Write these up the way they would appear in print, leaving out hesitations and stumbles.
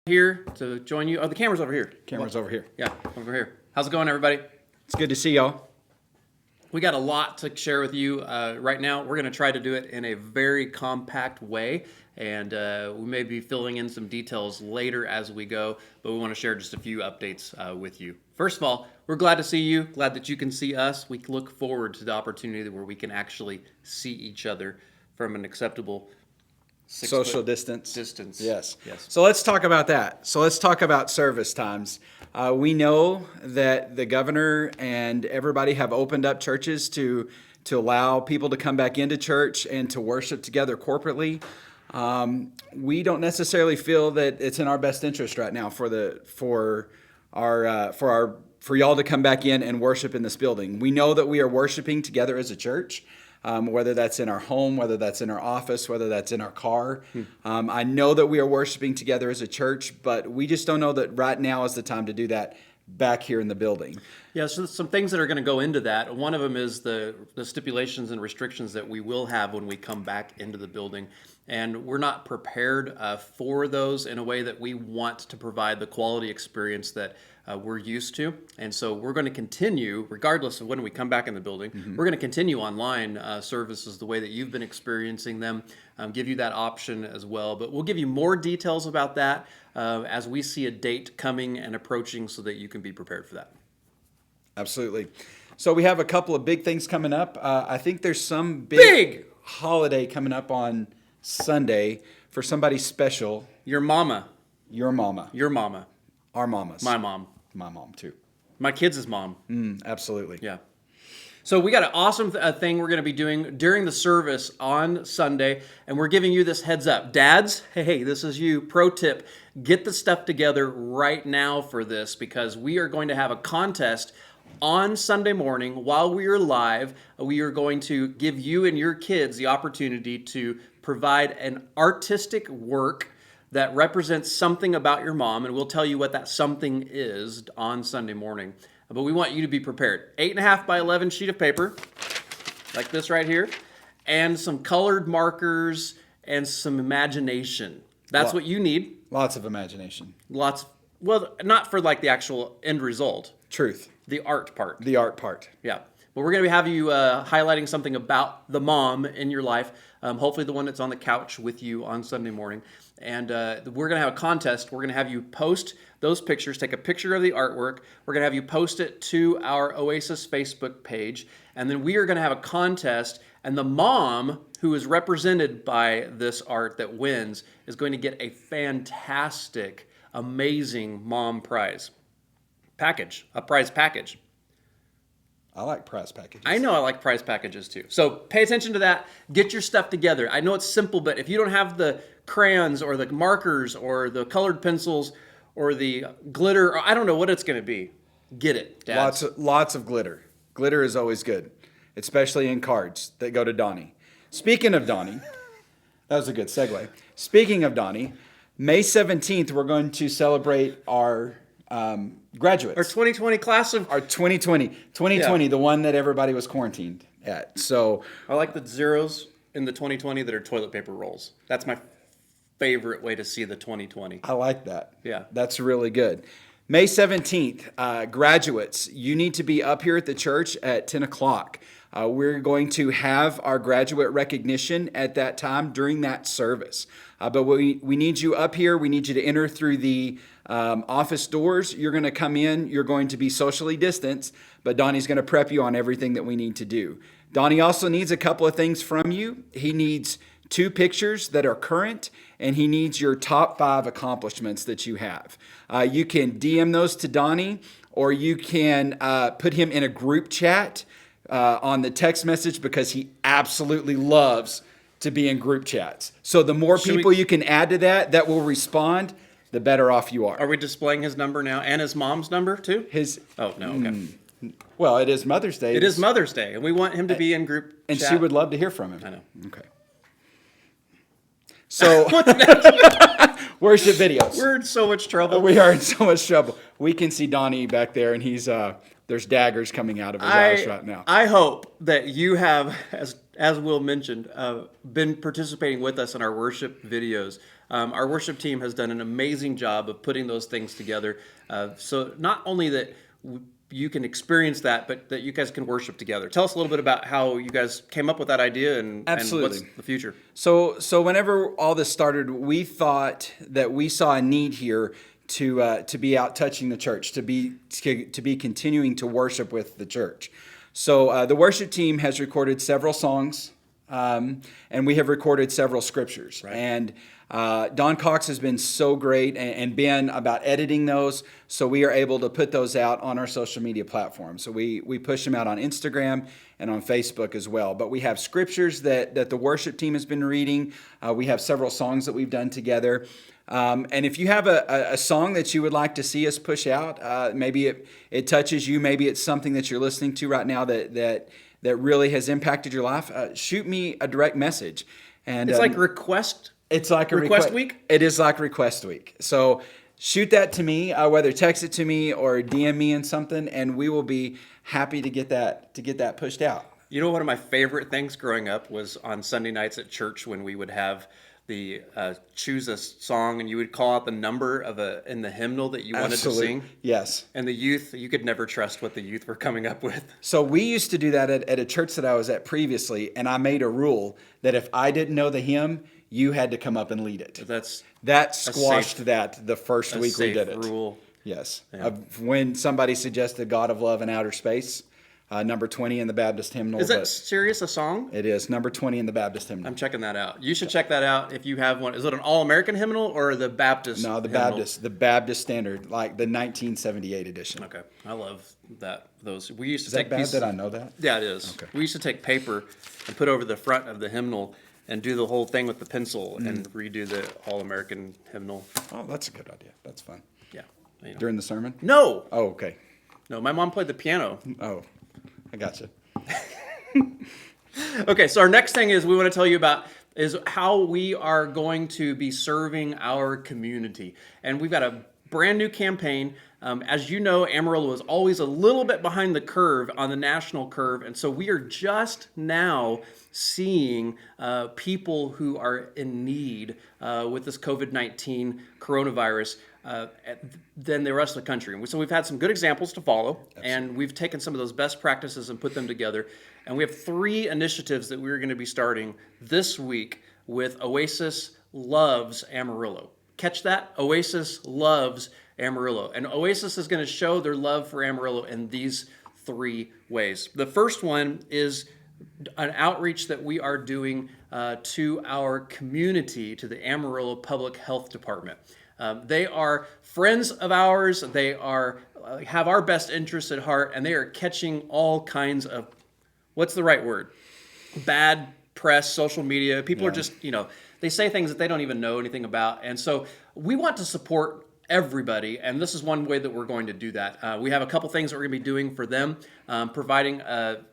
Here to join you. Oh, the camera's over here. Camera's over here. Yeah, over here. How's it going, everybody? It's good to see y'all. We got a lot to share with you right now. We're going to try to do it in a very compact way, and we may be filling in some details later as we go, but we want to share just a few updates with you. First of all, we're glad to see you, glad that you can see us. We look forward to the opportunity where we can actually see each other from an acceptable Social distance. Yes. So let's talk about that. So let's talk about service times. We know that the governor and everybody have opened up churches to allow people to come back into church and to worship together corporately. We don't necessarily feel that it's in our best interest right now for y'all to come back in and worship in this building. We know that we are worshiping together as a church. Whether that's in our home, whether that's in our office, whether that's in our car. I know that we are worshiping together as a church, but we just don't know that right now is the time to do that back here in the building. Yeah, so some things that are going to go into that. One of them is the stipulations and restrictions that we will have when we come back into the building. And we're not prepared for those in a way that we want to provide the quality experience that we're used to. And so we're going to continue, regardless of when we come back in the building, we're going to continue online services the way that you've been experiencing them, give you that option as well. But we'll give you more details about that as we see a date coming and approaching so that you can be prepared for that. Absolutely. So we have a couple of big things coming up. I think there's some big holiday coming up on Sunday for somebody special. Your mama. Your mama. Your mama. Our mamas. My mom. My mom, too. My kids' mom. Absolutely. Yeah. So we got an awesome thing we're going to be doing during the service on Sunday, and we're giving you this heads up. Dads, hey, this is you. Pro tip, get the stuff together right now for this because we are going to have a contest on Sunday morning while we are live. We are going to give you and your kids the opportunity to provide an artistic work that represents something about your mom, and we'll tell you what that something is on Sunday morning. But we want you to be prepared. 8.5 by 11 sheet of paper, like this right here, and some colored markers and some imagination. That's what you need. Lots of imagination. Well, not for like the actual end result. Truth. The art part. The art part. Yeah. But we're going to have you highlighting something about the mom in your life, hopefully the one that's on the couch with you on Sunday morning. And we're going to have a contest. We're going to have you post those pictures, take a picture of the artwork. We're going to have you post it to our Oasis Facebook page. And then we are going to have a contest. And the mom who is represented by this art that wins is going to get a fantastic, amazing mom prize package, a prize package. I like prize packages. I know I like prize packages too. So pay attention to that. Get your stuff together. I know it's simple, but if you don't have the crayons or the markers or the colored pencils or the glitter, or I don't know what it's going to be, get it, Dad. Lots of glitter. Glitter is always good, especially in cards that go to Donnie. Speaking of Donnie, that was a good segue. Speaking of Donnie, May 17th, we're going to celebrate our graduates. Our 2020 class of... Our 2020, yeah. The one that everybody was quarantined at. So I like the zeros in the 2020 that are toilet paper rolls. That's my favorite way to see the 2020. I like that. Yeah. That's really good. May 17th, graduates, you need to be up here at the church at 10 o'clock. We're going to have our graduate recognition at that time during that service. But we need you up here. We need you to enter through the office doors. You're going to come in. You're going to be socially distanced, but Donnie's going to prep you on everything that we need to do. Donnie also needs a couple of things from you. He needs 2 pictures that are current, and he needs your top 5 accomplishments that you have. You can DM those to Donnie, or you can put him in a group chat on the text message because he absolutely loves to be in group chats. So the more people you can add to that will respond, the better off you are. Are we displaying his number now and his mom's number too? Oh, no, okay. Well, it is Mother's Day. It is Mother's Day, and we want him to be in group and chat. She would love to hear from him. I know. Okay. So, worship videos. We're in so much trouble. We are in so much trouble. We can see Donnie back there, and he's there's daggers coming out of his eyes right now. I hope that you have, as Will mentioned, been participating with us in our worship videos. Our worship team has done an amazing job of putting those things together. So not only that you can experience that, but that you guys can worship together. Tell us a little bit about how you guys came up with that idea and Absolutely. what's the future. So whenever all this started, we thought that we saw a need here to be out touching the church, to be continuing to worship with the church. So the worship team has recorded several songs, and we have recorded several scriptures. Right. And Don Cox has been so great and been about editing those, so we are able to put those out on our social media platforms. So we push them out on Instagram and on Facebook as well. But we have scriptures that the worship team has been reading. We have several songs that we've done together. And if you have a song that you would like to see us push out, maybe it touches you, maybe it's something that you're listening to right now that really has impacted your life, shoot me a direct message. And It's like request. it's like a Request week? It is like request week. So shoot that to me, whether text it to me or DM me in something, and we will be happy to get that pushed out. You know, one of my favorite things growing up was on Sunday nights at church when we would have the choose a song, and you would call out the number in the hymnal that you wanted Absolutely. to sing. Yes. And the youth, you could never trust what the youth were coming up with. So we used to do that at a church that I was at previously, and I made a rule that if I didn't know the hymn, you had to come up and lead it. That squashed that the first week we did it. Rule. Yes. Yeah. When somebody suggested God of Love in Outer Space, number 20 in the Baptist hymnal. Is that serious, a song? It is number 20 in the Baptist hymnal. I'm checking that out. You should check that out if you have one. Is it an All-American hymnal or the Baptist No, the hymnal? the Baptist standard, like the 1978 edition. Okay. I love those. We used to Is take that bad pieces. that I know that? Yeah, it is. Okay. We used to take paper and put over the front of the hymnal and do the whole thing with the pencil and redo the All-American hymnal. Oh, that's a good idea. That's fun. Yeah. You know. During the sermon? No, Oh, okay. no. My mom played the piano. Oh, I gotcha. Okay, so our next thing is we want to tell you about is how we are going to be serving our community. And we've got a brand new campaign. As you know, Amarillo is always a little bit behind the curve on the national curve. And so we are just now seeing people who are in need with this COVID-19 coronavirus than the rest of the country. And so we've had some good examples to follow, and we've taken some of those best practices and put them together. And we have 3 initiatives that we're going to be starting this week with Oasis Loves Amarillo. Catch that? Oasis Loves Amarillo. And Oasis is going to show their love for Amarillo in these 3 ways. The first one is an outreach that we are doing to our community, to the Amarillo Public Health Department. They are friends of ours. They are have our best interests at heart, and they are catching all kinds of, what's the right word? Bad press, social media. People are just, they say things that they don't even know anything about. And so we want to support everybody, and this is one way that we're going to do that. We have a couple things that we're going to be doing for them, providing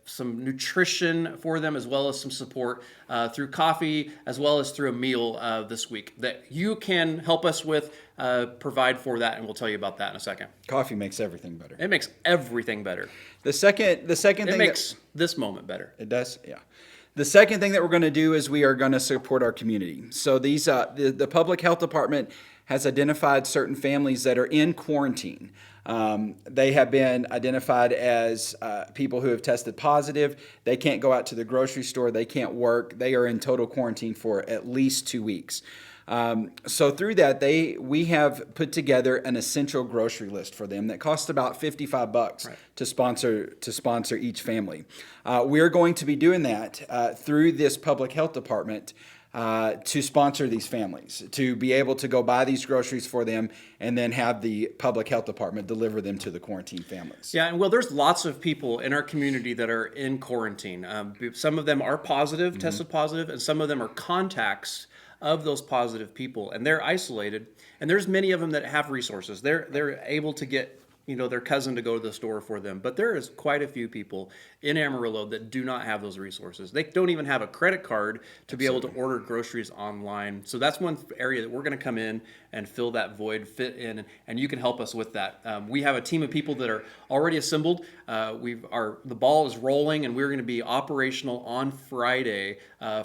some nutrition for them, as well as some support through coffee, as well as through a meal this week that you can help us with, provide for that, and we'll tell you about that in a second. Coffee makes everything better. It makes everything better. The second thing It makes this moment better. It does, yeah. The second thing that we're going to do is we are going to support our community. So these the public health department has identified certain families that are in quarantine. They have been identified as people who have tested positive. They can't go out to the grocery store. They can't work. They are in total quarantine for at least 2 weeks. So through that, we have put together an essential grocery list for them that costs about $55 to sponsor each family. We're going to be doing that through this public health department to sponsor these families, to be able to go buy these groceries for them and then have the public health department deliver them to the quarantine families. Yeah, and well, there's lots of people in our community that are in quarantine. Some of them are positive, tested positive, and some of them are contacts of those positive people, and they're isolated. And there's many of them that have resources. They're able to get their cousin to go to the store for them. But there is quite a few people in Amarillo that do not have those resources. They don't even have a credit card to be able to order groceries online. So that's one area that we're going to come in and fill that void, fit in, and you can help us with that. We have a team of people that are already assembled. The ball is rolling, and we're going to be operational on Friday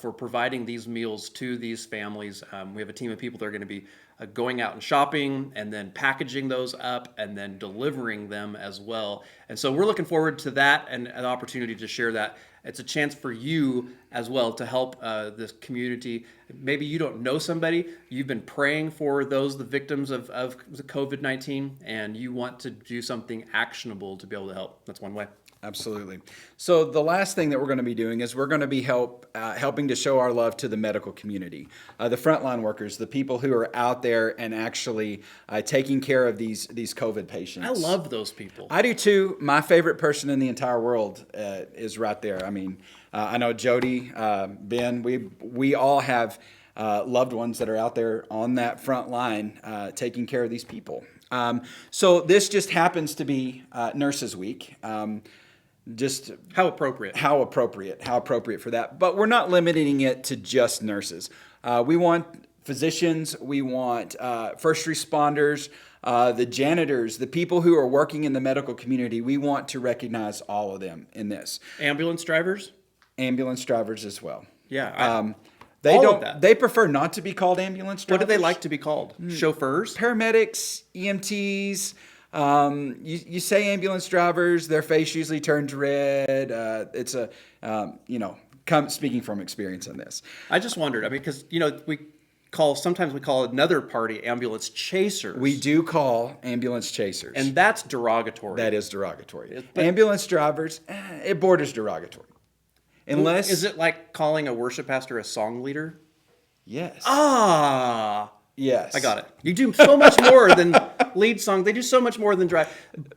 for providing these meals to these families. We have a team of people that are going to be going out and shopping and then packaging those up and then delivering them as well. And so we're looking forward to that and an opportunity to share that. It's a chance for you as well to help this community. Maybe you don't know somebody. You've been praying for the victims of the COVID-19, and you want to do something actionable to be able to help. That's one way. Absolutely. So the last thing that we're going to be doing is we're going to be helping to show our love to the medical community, the frontline workers, the people who are out there and actually taking care of these COVID patients. I love those people. I do too. My favorite person in the entire world is right there. I mean, I know Jody, Ben. We all have loved ones that are out there on that front line taking care of these people. So this just happens to be Nurses Week. Just how appropriate for that. But we're not limiting it to just nurses. We want physicians, we want first responders, the janitors, the people who are working in the medical community. We want to recognize all of them in this. Ambulance drivers as well. Yeah. They prefer not to be called ambulance drivers. What do they like to be called? Chauffeurs? Paramedics, EMTs. You say ambulance drivers, their face usually turns red. It's speaking from experience on this. I just wondered. I mean, because sometimes we call another party ambulance chasers. We do call ambulance chasers, and that's derogatory. That is derogatory. Ambulance drivers, it borders derogatory. Unless is it like calling a worship pastor a song leader? Yes. Yes. I got it. You do so much more than lead song. They do so much more than drive.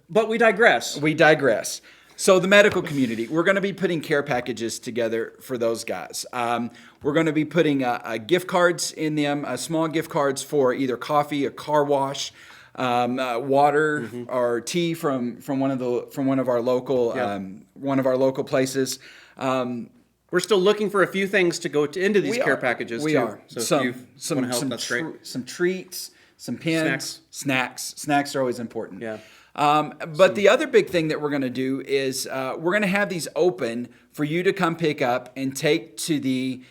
But we digress. So the medical community, we're going to be putting care packages together for those guys. We're going to be putting gift cards in them, small gift cards for either coffee, a car wash, water, or tea from one of our local places. We're still looking for a few things to go into these care packages. We are. So if you want to help, that's great. Some treats, some pins, snacks. Snacks are always important. Yeah. But the other big thing that we're going to do is we're going to have these open for you to come pick up and take to the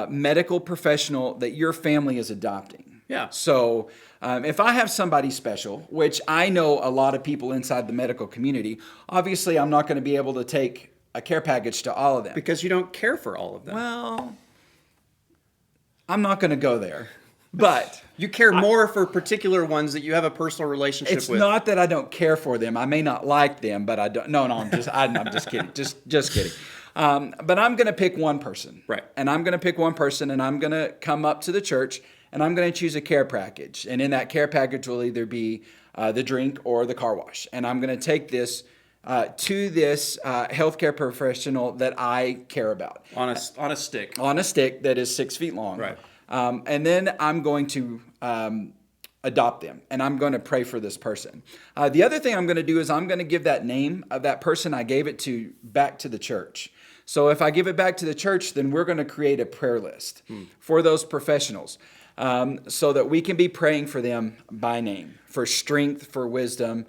medical professional that your family is adopting. Yeah. So if I have somebody special, which I know a lot of people inside the medical community, obviously I'm not going to be able to take a care package to all of them. Because you don't care for all of them. Well, I'm not going to go there. But you care more for particular ones that you have a personal relationship with. It's not that I don't care for them. I may not like them, but I don't. No, I'm just kidding. Just kidding. But I'm going to pick one person. Right. And I'm going to pick one person, and I'm going to come up to the church, and I'm going to choose a care package. And in that care package will either be the drink or the car wash. And I'm going to take this to this healthcare professional that I care about. On a stick. On a stick that is 6 feet long. Right. And then I'm going to adopt them, and I'm going to pray for this person. The other thing I'm going to do is I'm going to give that name of that person I gave it to back to the church. So if I give it back to the church, then we're going to create a prayer list for those professionals so that we can be praying for them by name, for strength, for wisdom,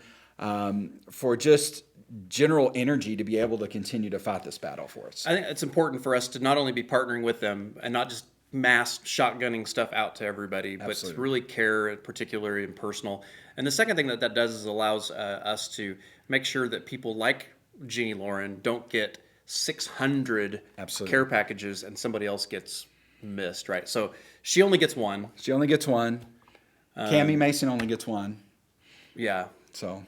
for just general energy to be able to continue to fight this battle for us. I think it's important for us to not only be partnering with them and not just mass shotgunning stuff out to everybody, but to really care, particularly and personal. And the second thing that does is allows us to make sure that people like Jeannie Lauren don't get 600 care packages and somebody else gets missed, right? So she only gets one. Cammie Mason only gets one. Yeah. So...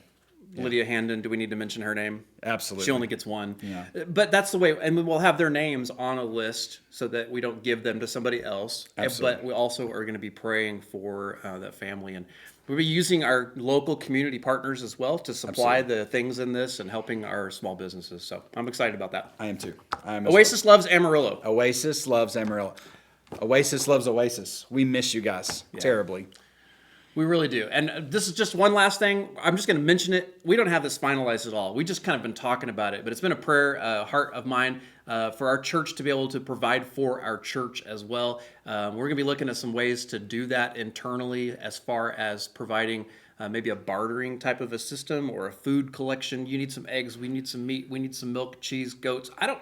Yeah. Lydia Handon, do we need to mention her name? Absolutely. She only gets one. Yeah. But that's the way, and we'll have their names on a list so that we don't give them to somebody else. Absolutely. But we also are going to be praying for that family. And we'll be using our local community partners as well to supply the things in this and helping our small businesses. So I'm excited about that. I am too. Oasis loves Amarillo. Oasis loves Amarillo. Oasis loves Oasis. We miss you guys terribly. We really do. And this is just one last thing. I'm just going to mention it. We don't have this finalized at all. We just kind of been talking about it, but it's been a prayer heart of mine for our church to be able to provide for our church as well. We're going to be looking at some ways to do that internally as far as providing maybe a bartering type of a system or a food collection. You need some eggs. We need some meat. We need some milk, cheese, goats. I don't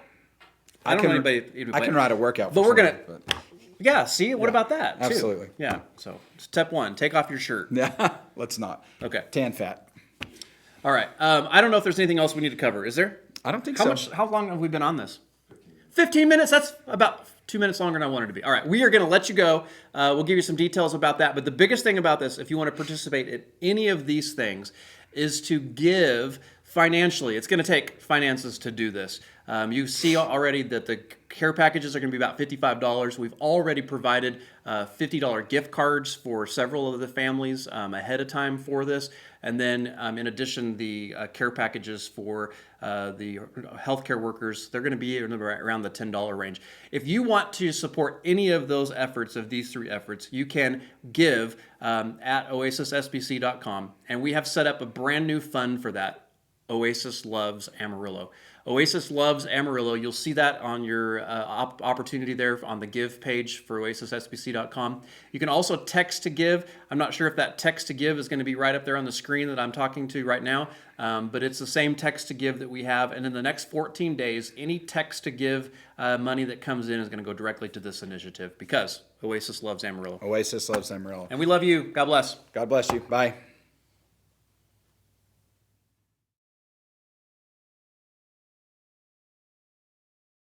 know anybody. I can write a workout for but we're going to. somebody, but- Yeah, see? What about that, too? Absolutely. Yeah, so step one, take off your shirt. Yeah, let's not. Okay. Tan fat. All right. I don't know if there's anything else we need to cover. Is there? I don't think How so. How long have we been on this? 15 minutes? That's about 2 minutes longer than I wanted to be. All right, we are going to let you go. We'll give you some details about that. But the biggest thing about this, if you want to participate in any of these things, is to give financially. It's going to take finances to do this. You see already that the care packages are going to be about $55. We've already provided $50 gift cards for several of the families ahead of time for this. And then in addition, the care packages for the healthcare workers, they're going to be around the $10 range. If you want to support any of those efforts, of these three efforts, you can give at oasissbc.com. And we have set up a brand new fund for that. Oasis Loves Amarillo. Oasis Loves Amarillo. You'll see that on your opportunity there on the give page for oasissbc.com. You can also text to give. I'm not sure if that text to give is going to be right up there on the screen that I'm talking to right now, but it's the same text to give that we have. And in the next 14 days, any text to give money that comes in is going to go directly to this initiative because Oasis Loves Amarillo. Oasis loves Amarillo. And we love you. God bless. God bless you. Bye.